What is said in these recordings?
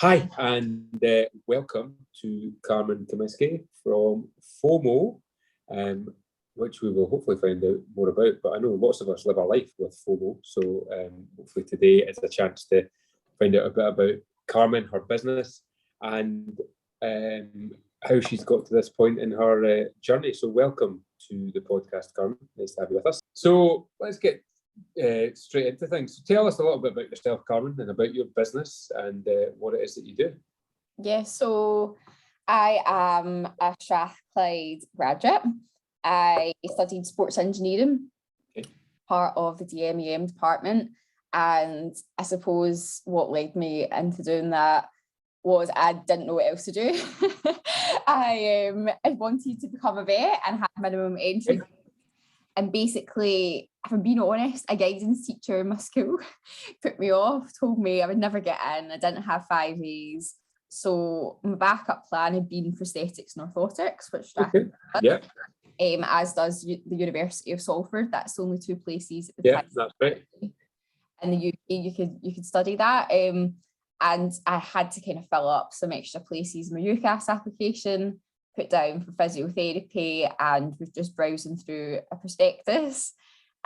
Hi, and welcome to Carmen Cummiskey from FOMO, which we will hopefully find out more about. But I know lots of us live our life with FOMO, so hopefully today is a chance to find out a bit about Carmen, her business, and how she's got to this point in her journey. So welcome to the podcast, Carmen. Nice to have you with us. So let's get straight into things. So tell us a little bit about yourself, Carmen, and about your business and what it is that you do. Yeah, so I am a Strathclyde graduate. I studied sports engineering, part of the DMEM department, and I suppose what led me into doing that was I didn't know what else to do. I wanted to become a vet and had minimum entry. And basically, if I'm being honest, a guidance teacher in my school put me off, told me I would never get in. I didn't have 5 A's. So my backup plan had been prosthetics and orthotics, which as does the University of Salford. That's the only 2 places at the time. That's right. In the UK, you could study that. And I had to kind of fill up some extra places in my UCAS application, put down for physiotherapy, and was just browsing through a prospectus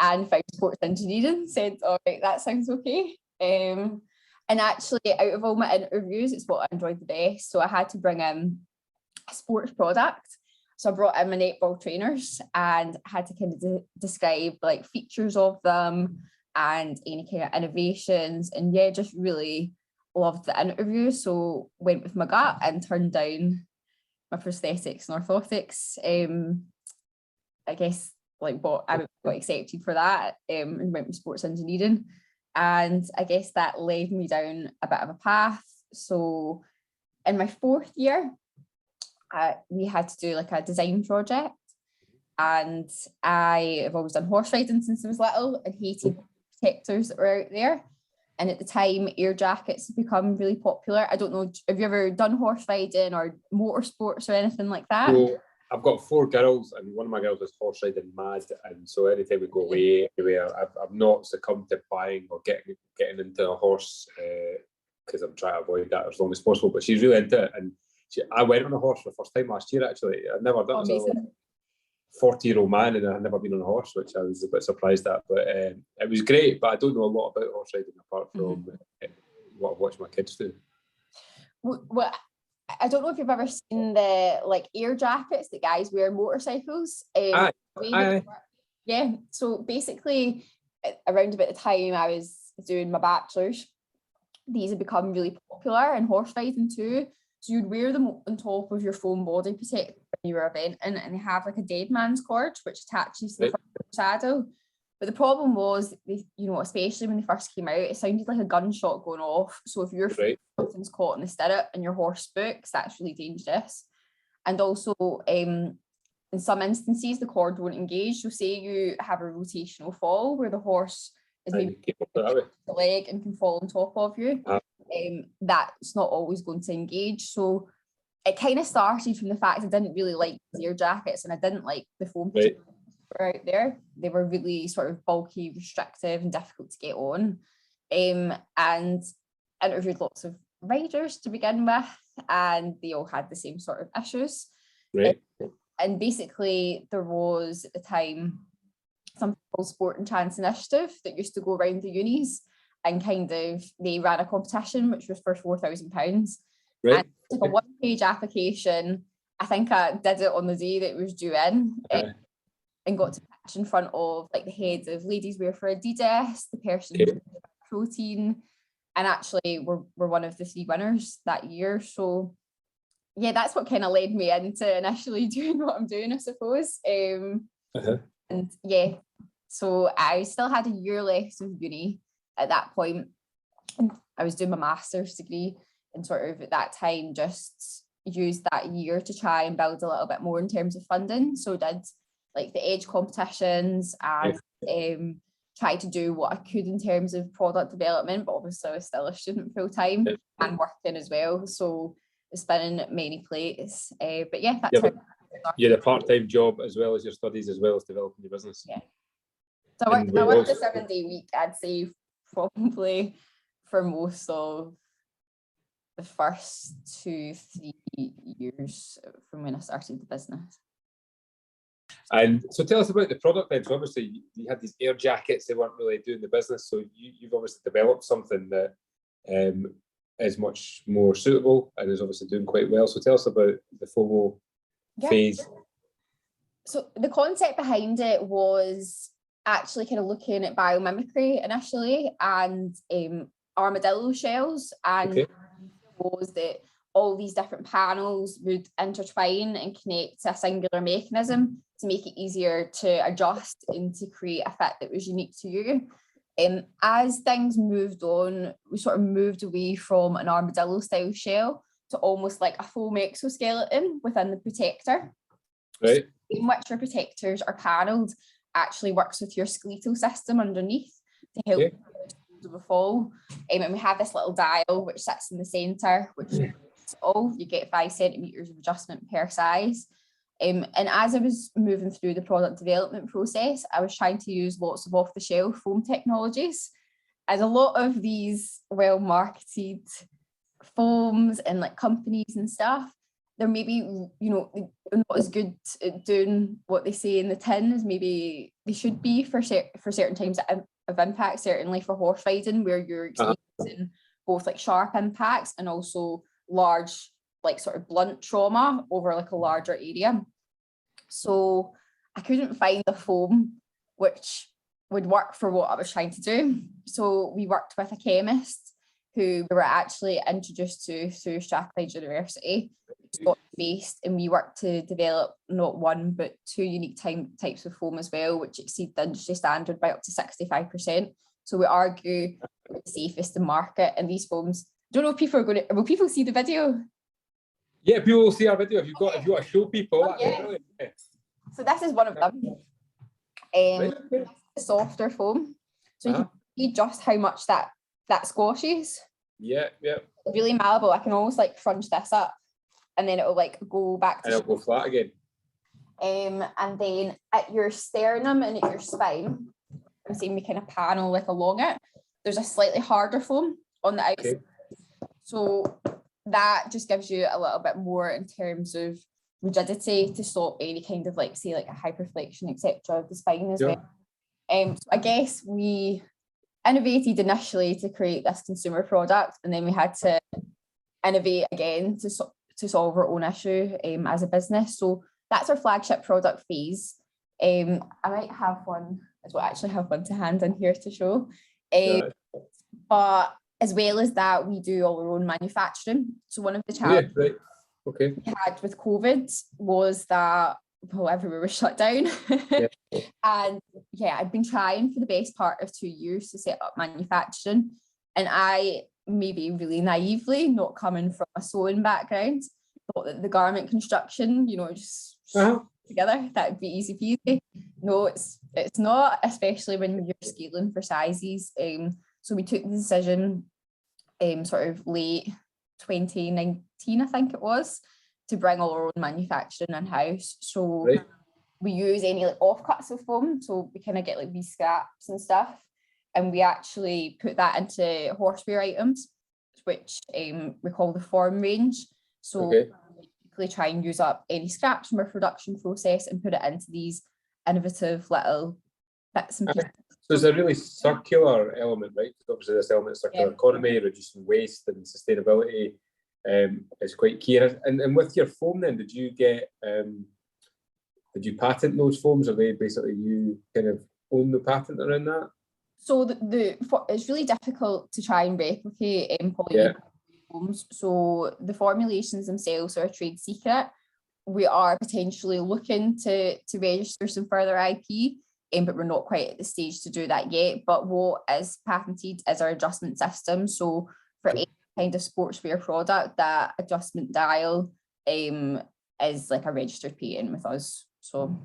and found sports engineering, said, all right, that sounds okay. And actually, out of all my interviews, it's what I enjoyed the best. So I had to bring in a sports product. So I brought in my netball trainers and I had to kind of describe like features of them and any kind of innovations. And yeah, just really loved the interview. So went with my gut and turned down my prosthetics and orthotics. I guess like what I got accepted for that, and went with sports engineering. And I guess that led me down a bit of a path. So in my 4th year, we had to do like a design project. And I have always done horse riding since I was little and hated protectors that were out there. And at the time, air jackets had become really popular. I don't know, have you ever done horse riding or motorsports or anything like that? So I've got 4 girls, and one of my girls is horse riding mad. And so anytime we go away anywhere, I've not succumbed to buying or getting into a horse because I'm trying to avoid that as long as possible. But she's really into it. And I went on a horse for the first time last year, actually. I'd never done it. 40-year-old man, and I've never been on a horse, which I was a bit surprised at, but it was great. But I don't know a lot about horse riding apart from what I've watched my kids do. Well, I don't know if you've ever seen the like air jackets that guys wear on motorcycles. Yeah, so basically around about the time I was doing my bachelor's, these had become really popular in horse riding too. So you'd wear them on top of your foam body protector when you were eventing, and they have like a dead man's cord which attaches to the front of the saddle. But the problem was, especially when they first came out, it sounded like a gunshot going off. So if your something's caught in the stirrup and your horse spooks, that's really dangerous. And also, in some instances, the cord won't engage. So say you have a rotational fall where the horse is maybe the leg and can fall on top of you. That's not always going to engage. So it kind of started from the fact I didn't really like air jackets and I didn't like the foam out there. They were really sort of bulky, restrictive and difficult to get on. And interviewed lots of riders to begin with, and they all had the same sort of issues. And basically there was at the time something called Sport and Chance Initiative that used to go around the unis, and kind of they ran a competition which was for £4,000. And it's like a 1-page application. I think I did it on the day that it was due in, and got to pitch in front of like the heads of ladies wear for Adidas, the person who did protein, and actually we're one of the 3 winners that year. So yeah, that's what kind of led me into initially doing what I'm doing, I suppose. And yeah, so I still had a year left of uni at that point. I was doing my master's degree, and sort of at that time just used that year to try and build a little bit more in terms of funding. So did like the edge competitions and tried to do what I could in terms of product development, but obviously I was still a student full time and working as well, so spinning many plates. But yeah, that's how you had a part-time job as well as your studies, as well as developing your business. Yeah. So I worked a 7-day week, I'd say, probably for most of the first 2-3 years from when I started the business. And so tell us about the product then. So obviously you had these air jackets, they weren't really doing the business. So you've obviously developed something that is much more suitable and is obviously doing quite well. So tell us about the FOMO phase. So the concept behind it was actually kind of looking at biomimicry initially and armadillo shells, and was that all these different panels would intertwine and connect to a singular mechanism to make it easier to adjust and to create a fit that was unique to you. As things moved on, we sort of moved away from an armadillo style shell to almost like a foam exoskeleton within the protector. Right. In which your protectors are panelled actually works with your skeletal system underneath to help of a fall. And we have this little dial which sits in the centre, which is all you get 5 centimetres of adjustment per size. And as I was moving through the product development process, I was trying to use lots of off-the-shelf foam technologies, as a lot of these well-marketed foams and like companies and stuff, they're maybe, you know, not as good at doing what they say in the tin as maybe they should be for certain times of impact, certainly for horse riding, where you're experiencing both like sharp impacts and also large, like sort of blunt trauma over like a larger area. So I couldn't find a foam which would work for what I was trying to do. So we worked with a chemist who we were actually introduced to through Strathclyde University, Scotland-based, and we worked to develop not one but 2 unique types of foam as well, which exceed the industry standard by up to 65%. So we argue we're the safest in market. And these foams, I don't know if people are going to, will people see the video? Yeah, people will see our video. If you want to show people, brilliant. So this is one of them. The softer foam. So you can see just how much that squashes. Yeah. Really malleable. I can almost like crunch this up and then it'll like go back to and it'll go flat again. And then at your sternum and at your spine, I'm saying we kind of panel like along it, there's a slightly harder foam on the outside. So that just gives you a little bit more in terms of rigidity to stop any kind of like, say, like a hyperflexion, etc. of the spine as well. So I guess we innovated initially to create this consumer product, and then we had to innovate again to solve our own issue as a business. So that's our flagship product phase. I might have one, I don't actually have one to hand in here to show. But as well as that, we do all our own manufacturing. So one of the challenges we had with COVID was that, well, everywhere was shut down. And I'd been trying for the best part of 2 years to set up manufacturing. And I, maybe really naively, not coming from a sewing background, thought that the garment construction, you know, just together, that would be easy peasy. No, it's not, especially when you're scaling for sizes. So we took the decision sort of late 2019, I think it was, to bring all our own manufacturing in-house. So we use any like offcuts of foam, so we kind of get like these scraps and stuff, and we actually put that into horsewear items, which we call the form range. So we basically try and use up any scraps from our production process and put it into these innovative little bits and pieces. So there's a really circular element, right? Obviously this element of circular economy, reducing waste and sustainability is quite key. And with your foam then, did you patent those foams, or they basically you kind of own the patent around that? So it's really difficult to try and replicate polyurethane foams. So the formulations themselves are a trade secret. We are potentially looking to register some further IP, but we're not quite at the stage to do that yet. But what is patented is our adjustment system. So for any kind of sportswear product, that adjustment dial is like a registered patent with us. So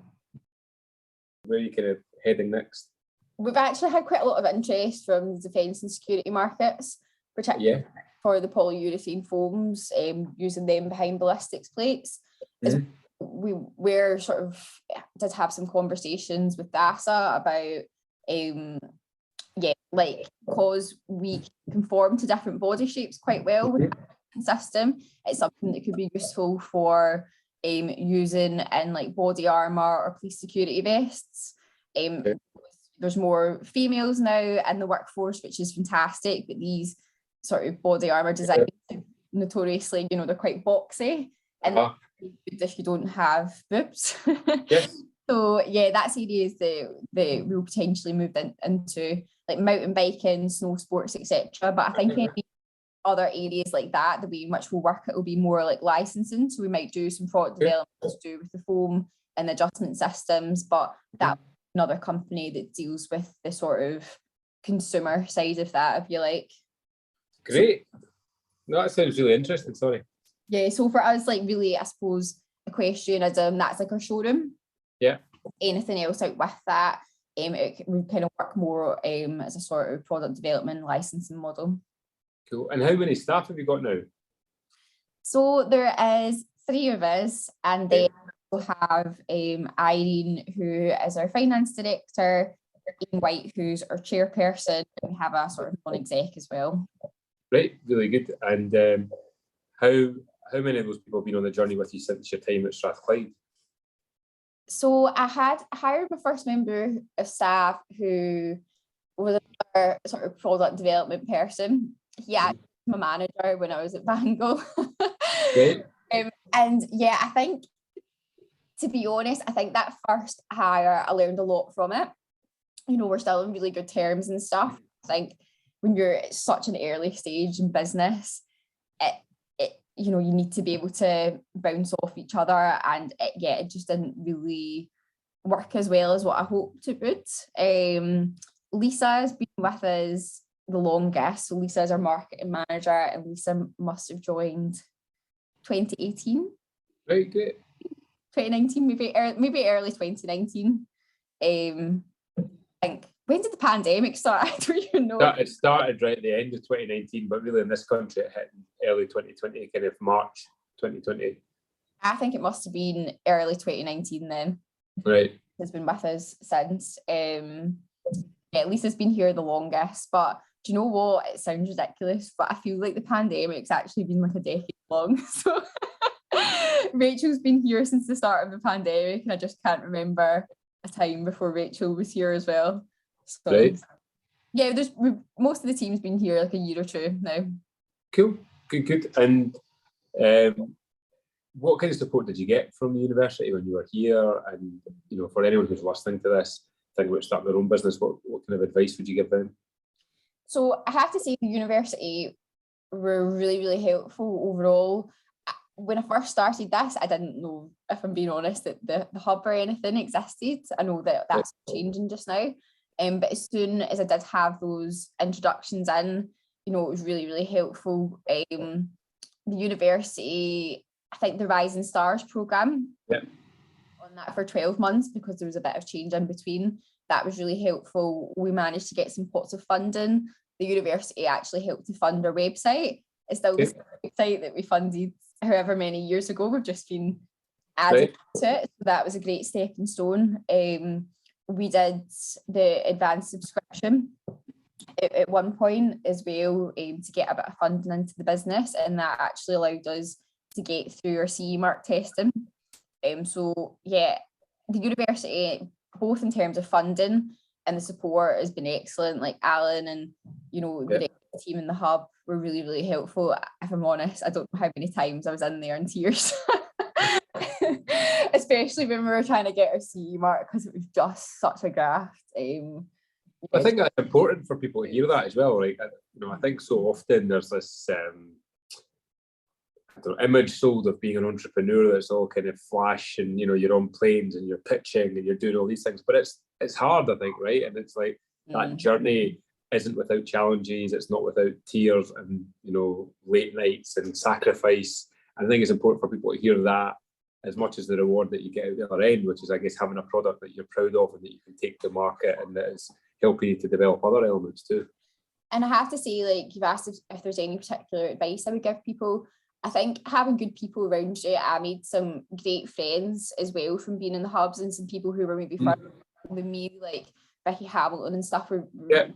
where are you kind of heading next? We've actually had quite a lot of interest from the defence and security markets, particularly for the polyurethane foams, using them behind ballistics plates. We're sort of did have some conversations with NASA about like because we conform to different body shapes quite well, we system. It's something that could be useful for using in like body armor or police security vests. There's more females now in the workforce, which is fantastic, but these sort of body armor designs, notoriously, you know, they're quite boxy, and if you don't have boobs. Yes. So yeah, that's areas that we'll potentially move into, like mountain biking, snow sports, etc. But I think any other areas like that, the way in which we'll work it will be more like licensing. So we might do some product development to do with the foam and the adjustment systems, but that another company that deals with the sort of consumer side of that, if you like. Great. No, that sounds really interesting. Sorry. Yeah, so for us, like really, I suppose Equestrian that's like our showroom. Yeah. Anything else out with that, we kind of work more as a sort of product development licensing model. Cool. And how many staff have you got now? So there is 3 of us, and then we have Irene, who is our finance director, Ian White, who's our chairperson, and we have a sort of non-exec as well. Right, really good. And how many of those people have been on the journey with you since your time at Strathclyde? So I hired my first member of staff who was a sort of product development person. He actually was my manager when I was at Bangle. Right. And yeah, I think, to be honest, I think that first hire, I learned a lot from it. You know, we're still in really good terms and stuff. I think when you're at such an early stage in business, you know, you need to be able to bounce off each other, and it just didn't really work as well as what I hoped it would. Lisa has been with us the longest, so Lisa is our marketing manager, and Lisa must have joined 2018. Very good. 2019, maybe early 2019. I think, when did the pandemic start? I don't even know. It started right at the end of 2019, but really in this country it hit in early 2020, kind of March 2020. I think it must have been early 2019 then. Right. Has been with us since. Lisa's been here the longest, but do you know what? It sounds ridiculous, but I feel like the pandemic's actually been like a decade long. So Rachel's been here since the start of the pandemic, and I just can't remember a time before Rachel was here as well. So, right. Yeah, most of the team's been here like a year or two now. Cool, good. And what kind of support did you get from the university when you were here? And you know, for anyone who's listening to this, thinking about starting their own business, what kind of advice would you give them? So I have to say the university were really, really helpful overall. When I first started this, I didn't know, if I'm being honest, that the hub or anything existed. I know that that's changing just now. But as soon as I did have those introductions in, you know, it was really, really helpful. The university, I think the Rising Stars programme, on that for 12 months, because there was a bit of change in between. That was really helpful. We managed to get some pots of funding. The university actually helped to fund our website. It's still the website that we funded however many years ago. We've just been adding to it. So that was a great stepping stone. We did the advanced subscription at one point as well, to get a bit of funding into the business, and that actually allowed us to get through our CE mark testing. So yeah, the university, both in terms of funding and the support, has been excellent. Like Alan and, you know, the team in the hub were really, really helpful. If I'm honest, I don't know how many times I was in there in tears. Especially when we were trying to get our CE mark, because it was just such a graft. I think that's important for people to hear that as well. Like, you know, I think so often there's this image sold of being an entrepreneur that's all kind of flash, and you know, you're on planes and you're pitching and you're doing all these things, but it's hard, I think, right? And it's like that journey isn't without challenges, it's not without tears and, you know, late nights and sacrifice. And I think it's important for people to hear that as much as the reward that you get out the other end, which is, I guess, having a product that you're proud of and that you can take to market and that is helping you to develop other elements too. And I have to say, like, you've asked if there's any particular advice I would give people. I think having good people around you, I made some great friends as well from being in the hubs, and some people who were maybe further than me, like Vicky Hamilton and stuff, were really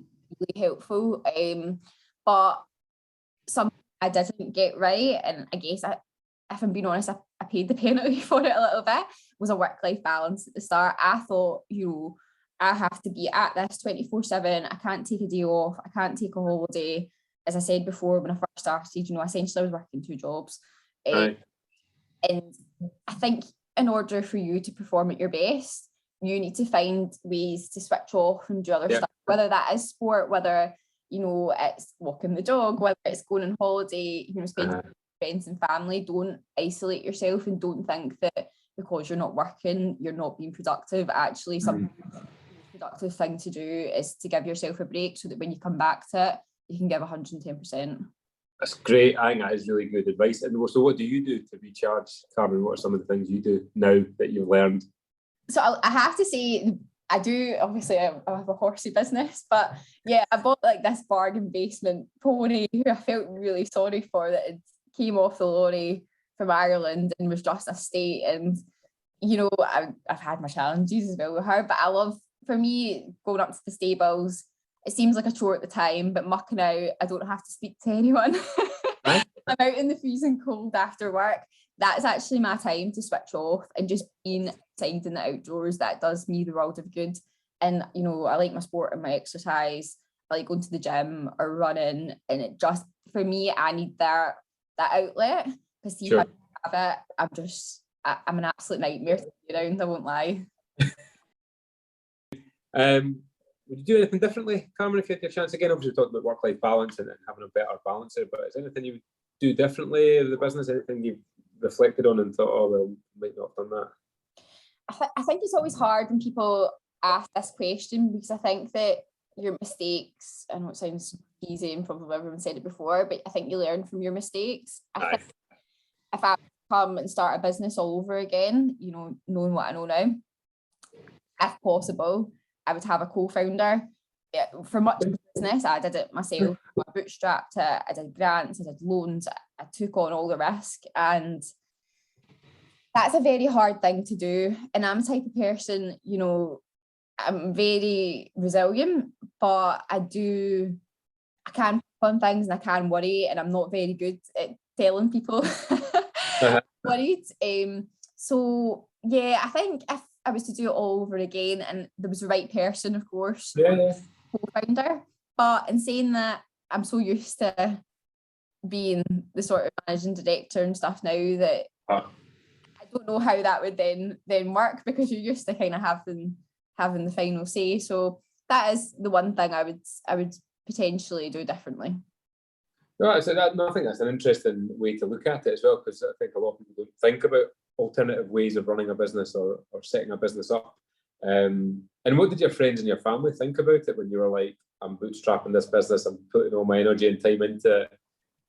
helpful. But some I didn't get right, and I guess if I'm being honest, I paid the penalty for it a little bit, was a work-life balance at the start. I thought, I have to be at this 24/7. I can't take a day off. I can't take a holiday. As I said before, when I first started, essentially I was working 2 jobs. Right. And I think in order for you to perform at your best, you need to find ways to switch off and do other stuff, whether that is sport, whether, it's walking the dog, whether it's going on holiday, spending with friends and family. Don't isolate yourself and don't think that because you're not working, you're not being productive. Actually, some productive thing to do is to give yourself a break so that when you come back to it, you can give 110%. That's great. I think that is really good advice. And so what do you do to recharge, Carmen? What are some of the things you do now that you've learned? So I have to say, I do, obviously I have a horsey business, but yeah, I bought like this bargain basement pony who I felt really sorry for, that it came off the lorry from Ireland and was just a state. And, I've had my challenges as well with her, but for me, going up to the stables, it seems like a chore at the time, but mucking out, I don't have to speak to anyone. Right. I'm out in the freezing cold after work. That's actually my time to switch off and just being outside in the outdoors. That does me the world of good. And, I like my sport and my exercise. I like going to the gym or running. And it just, for me, I need that outlet. Because see, if I don't have it, I'm an absolute nightmare to be around, I won't lie. Would you do anything differently, Carmen, if you had your chance again? Obviously, we talked about work-life balance and having a better balance there, but is there anything you would do differently in the business? Anything you've reflected on and thought, oh, well, might not have done that? I think it's always hard when people ask this question, because I think that your mistakes, I know it sounds easy and probably everyone said it before, but I think you learn from your mistakes. I think if I come and start a business all over again, knowing what I know now, if possible, I would have a co-founder. For much of the business, I did it myself. I bootstrapped it, I did grants, I did loans, I took on all the risk, and that's a very hard thing to do. And I'm the type of person, I'm very resilient, but I can pick on things and I can worry, and I'm not very good at telling people worried. So yeah, I think if I was to do it all over again and there was the right person, of course, co-founder. But in saying that, I'm so used to being the sort of managing director and stuff now that I don't know how that would then work, because you're used to kind of having the final say. So that is the one thing I would potentially do differently. No, I think that's an interesting way to look at it as well, because I think a lot of people don't think about alternative ways of running a business or setting a business up. And what did your friends and your family think about it when you were like, I'm bootstrapping this business, I'm putting all my energy and time into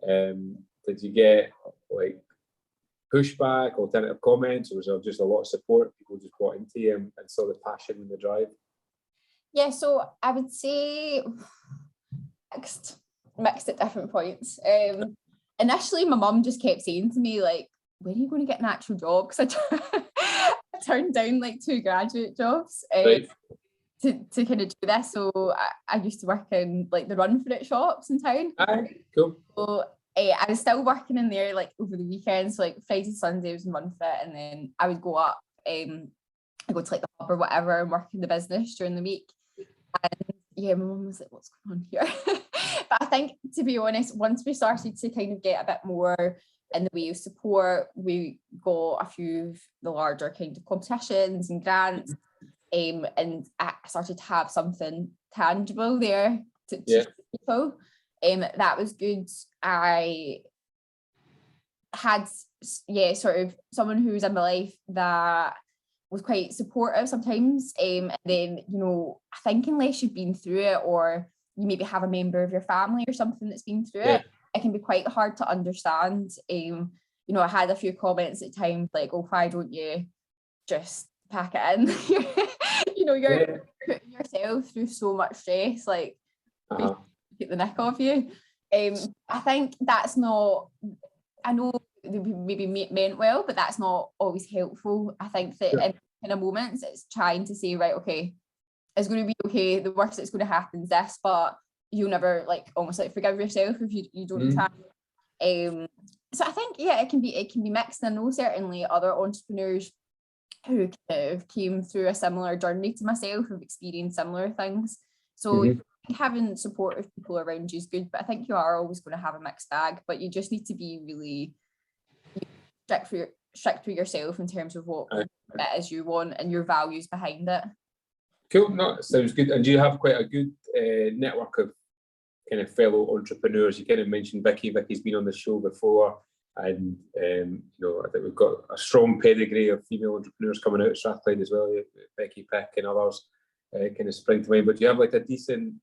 it? Did you get like pushback, alternative comments, or was there just a lot of support? People just bought into you and saw the passion and the drive? Yeah, so I would say mixed at different points. Initially, my mum just kept saying to me, like, when are you going to get an actual job? Because I turned down like 2 graduate jobs to kind of do this. So I used to work in like the run for it shops in town. Cool. So I was still working in there like over the weekends, so, like Friday, Sunday was in run for it, and then I would go up, I go to like the hub or whatever and work in the business during the week. And yeah, my mum was like, what's going on here? But I think, to be honest, once we started to kind of get a bit more in the way of support, we got a few of the larger kind of competitions and grants, and I started to have something tangible there to people. That was good. I had sort of someone who was in my life that was quite supportive sometimes, and then I think unless you've been through it, or you maybe have a member of your family or something that's been through it can be quite hard to understand. I had a few comments at times like, oh, why don't you just pack it in? You're putting yourself through so much stress, like get the nick off you. I think that's not, I know they maybe meant well, but that's not always helpful. I think that in kind of moments it's trying to say, right, okay, it's going to be okay, the worst that's going to happen is this, but you'll never like almost like forgive yourself if you don't try So I think, yeah, it can be mixed. And I know certainly other entrepreneurs who kind of came through a similar journey to myself have experienced similar things. So having supportive people around you is good, but I think you are always going to have a mixed bag, but you just need to be really strict for yourself in terms of what it is you want and your values behind it. Cool. No, sounds good. And do you have quite a good network of kind of fellow entrepreneurs? You kind of mentioned Vicky. Vicky's been on the show before, and you know, I think we've got a strong pedigree of female entrepreneurs coming out of Strathclyde as well. Becky Pick and others kind of spring to mind. But do you have like a decent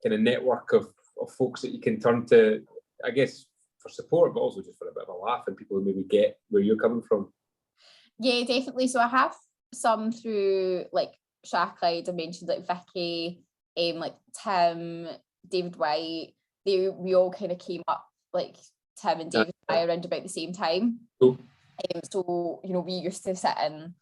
kind of network of folks that you can turn to, I guess, for support, but also just for a bit of a laugh, and people who maybe get where you're coming from? Yeah, definitely. So I have some through like Strathclyde. I mentioned like Vicky, like Tim, David White. We all kind of came up, like Tim and David and I, around about the same time. Cool. So, you know, we used to sit in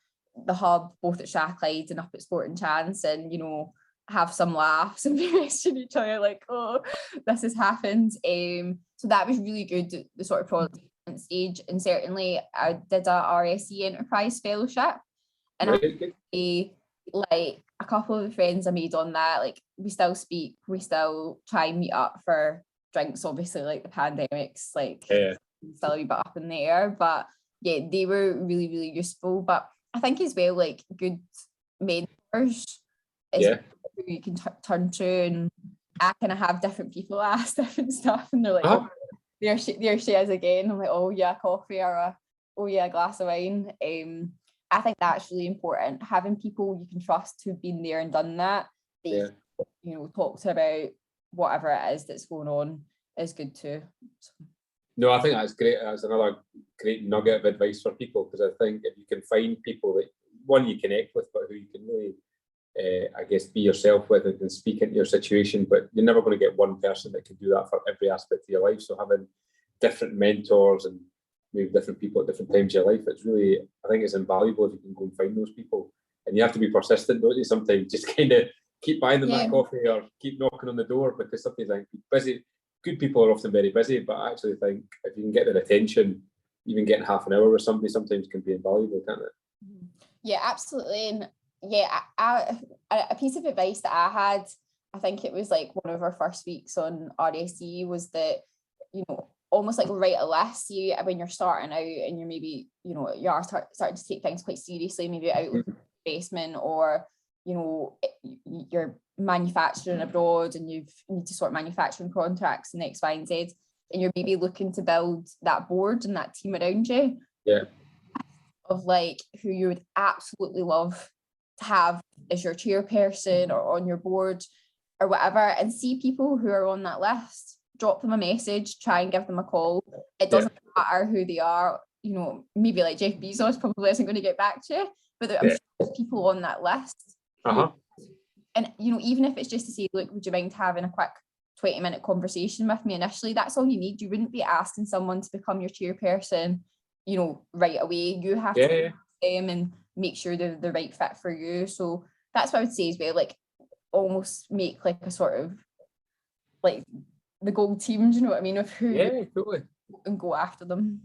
the hub both at Strathclyde and up at Sporting Chance, and, you know, have some laughs and be messaging each other like, oh, this has happened. So that was really good, the sort of product stage. And certainly I did a RSE Enterprise Fellowship, and like a couple of the friends I made on that, like we still speak, we still try and meet up for drinks. Obviously, like the pandemic's like still a wee bit up in the air, but yeah, they were really, really useful. But I think as well, like good mentors is who you can turn to, and I kind of have different people ask different stuff, and they're like, oh, there she is again. I'm like, oh yeah, coffee, or oh yeah, a glass of wine. I think that's really important. Having people you can trust who've been there and done that, you know, talk to about whatever it is that's going on is good too. No, I think that's great. That's another great nugget of advice for people, because I think if you can find people that, one, you connect with, but who you can really, I guess, be yourself with and speak into your situation, but you're never going to get one person that can do that for every aspect of your life. So having different mentors and maybe different people at different times of your life, it's really, I think it's invaluable if you can go and find those people. And you have to be persistent, don't you? Sometimes just kind of keep buying them that coffee or keep knocking on the door, because sometimes I think busy, good people are often very busy, but I actually think if you can get their attention, even getting half an hour with somebody sometimes can be invaluable, can't it? Yeah, absolutely. And yeah, a piece of advice that I had, I think it was like one of our first weeks on RSE, was that, you know, almost like write a list. You, when you're starting out and you're maybe, you know, you are starting to take things quite seriously, maybe out with investment, or, you know, you're manufacturing abroad and you need to sort manufacturing contracts and X, Y, and Z, and you're maybe looking to build that board and that team around you. Yeah. Of like who you would absolutely love to have as your chairperson or on your board or whatever, and see people who are on that list, drop them a message, try and give them a call. It doesn't matter who they are, you know, maybe like Jeff Bezos probably isn't going to get back to you, but I'm sure there's people on that list. And, you know, even if it's just to say, look, would you mind having a quick 20-minute conversation with me initially? That's all you need. You wouldn't be asking someone to become your chairperson, you know, right away. You have to them and make sure they're the right fit for you. So that's what I would say as well, like almost make like a sort of like the gold team, do you know what I mean, of who totally, and go after them.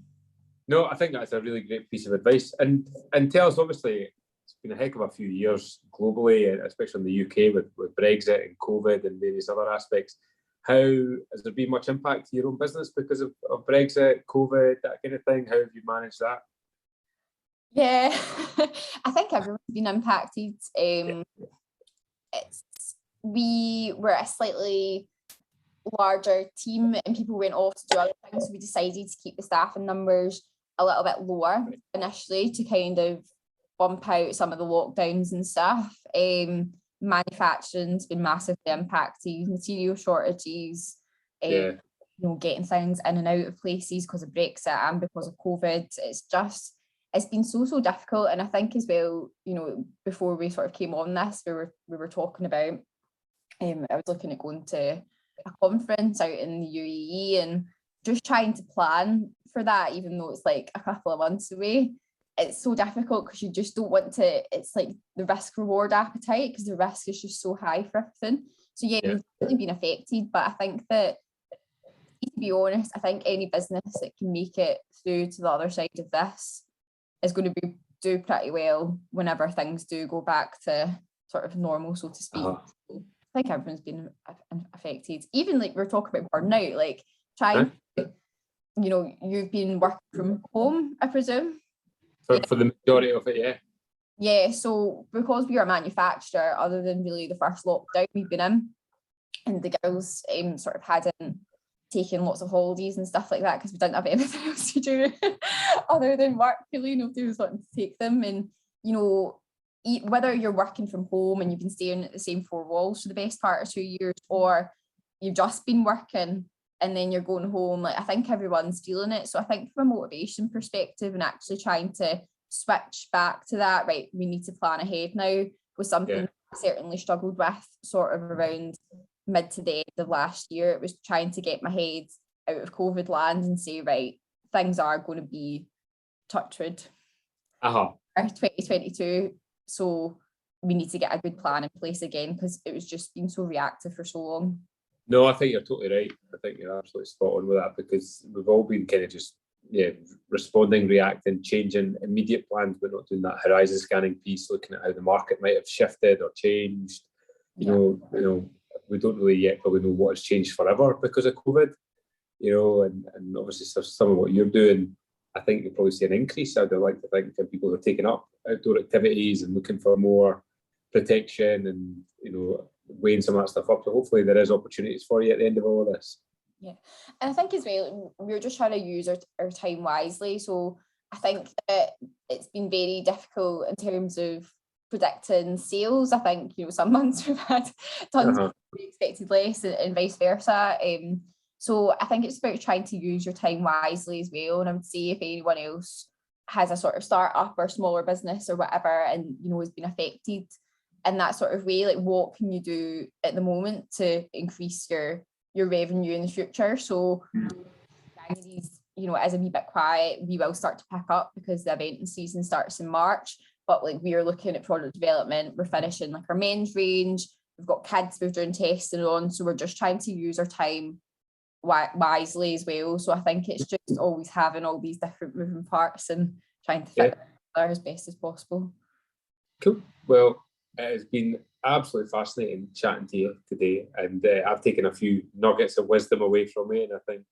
No, I think that's a really great piece of advice. And tell us, obviously, it's been a heck of a few years globally, especially in the UK with Brexit and COVID and various other aspects. How has there been much impact to your own business because of Brexit, COVID, that kind of thing? How have you managed that? Yeah, I think everyone's been impacted. We were a slightly larger team and people went off to do other things, so we decided to keep the staffing numbers a little bit lower initially to kind of bump out some of the lockdowns and stuff. Manufacturing's been massively impacted, material shortages, you know, getting things in and out of places because of Brexit and because of COVID. It's been so difficult. And I think as well, you know, before we sort of came on this, we were talking about, I was looking at going to a conference out in the UAE and just trying to plan for that, even though it's like a couple of months away. It's so difficult because you just don't want to, it's like the risk reward appetite, because the risk is just so high for everything. So yeah, we've really been affected, but I think that to be honest, I think any business that can make it through to the other side of this is going to do pretty well whenever things do go back to sort of normal, so to speak. I think everyone's been affected. Even like we're talking about burnout, like trying, you know, you've been working from home, I presume. For the majority of it, yeah. Yeah, so because we are a manufacturer, other than really the first lockdown we've been in, and the girls sort of hadn't taken lots of holidays and stuff like that because we didn't have anything else to do other than work, really. Nobody was wanting to take them. And, you know, whether you're working from home and you've been staying at the same four walls for the best part of 2 years, or you've just been working and then you're going home, like I think everyone's feeling it. So I think from a motivation perspective and actually trying to switch back to that, right, we need to plan ahead now, was something I certainly struggled with sort of around mid to the end of last year. It was trying to get my head out of COVID land and say, right, things are going to be touch wood 2022, so we need to get a good plan in place again, because it was just been so reactive for so long. No, I think you're totally right. I think you're absolutely spot on with that, because we've all been kind of just responding, reacting, changing immediate plans, but not doing that horizon scanning piece, looking at how the market might have shifted or changed. You know, we don't really yet probably know what has changed forever because of COVID. You know, and obviously some of what you're doing, I think you'll probably see an increase. I'd like to think that people are taking up outdoor activities and looking for more protection and, you know, weighing some of that stuff up. So hopefully there is opportunities for you at the end of all of this. Yeah, and I think as well, we're just trying to use our time wisely. So I think that it's been very difficult in terms of predicting sales. I think, you know, some months we've had tons of expected less and vice versa. So I think it's about trying to use your time wisely as well. And I would say if anyone else has a sort of startup or smaller business or whatever, and, you know, has been affected in that sort of way, like what can you do at the moment to increase your revenue in the future? So January's, you know, is a wee bit quiet. We will start to pick up because the event season starts in March, but like we are looking at product development. We're finishing like our men's range. We've got kids we're doing testing on. So we're just trying to use our time wisely as well. So I think it's just always having all these different moving parts and trying to fit together as best as possible. Cool. Well, it has been absolutely fascinating chatting to you today, and I've taken a few nuggets of wisdom away from me, and I think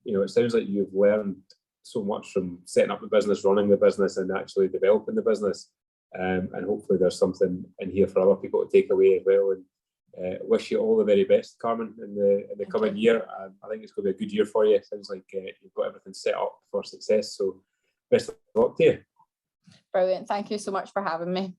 you know, it sounds like you've learned so much from setting up the business, running the business, and actually developing the business, and hopefully there's something in here for other people to take away as well. And wish you all the very best, Carmen, in the coming year. I think it's going to be a good year for you. It sounds like you've got everything set up for success, so best of luck to you. Brilliant. Thank you so much for having me.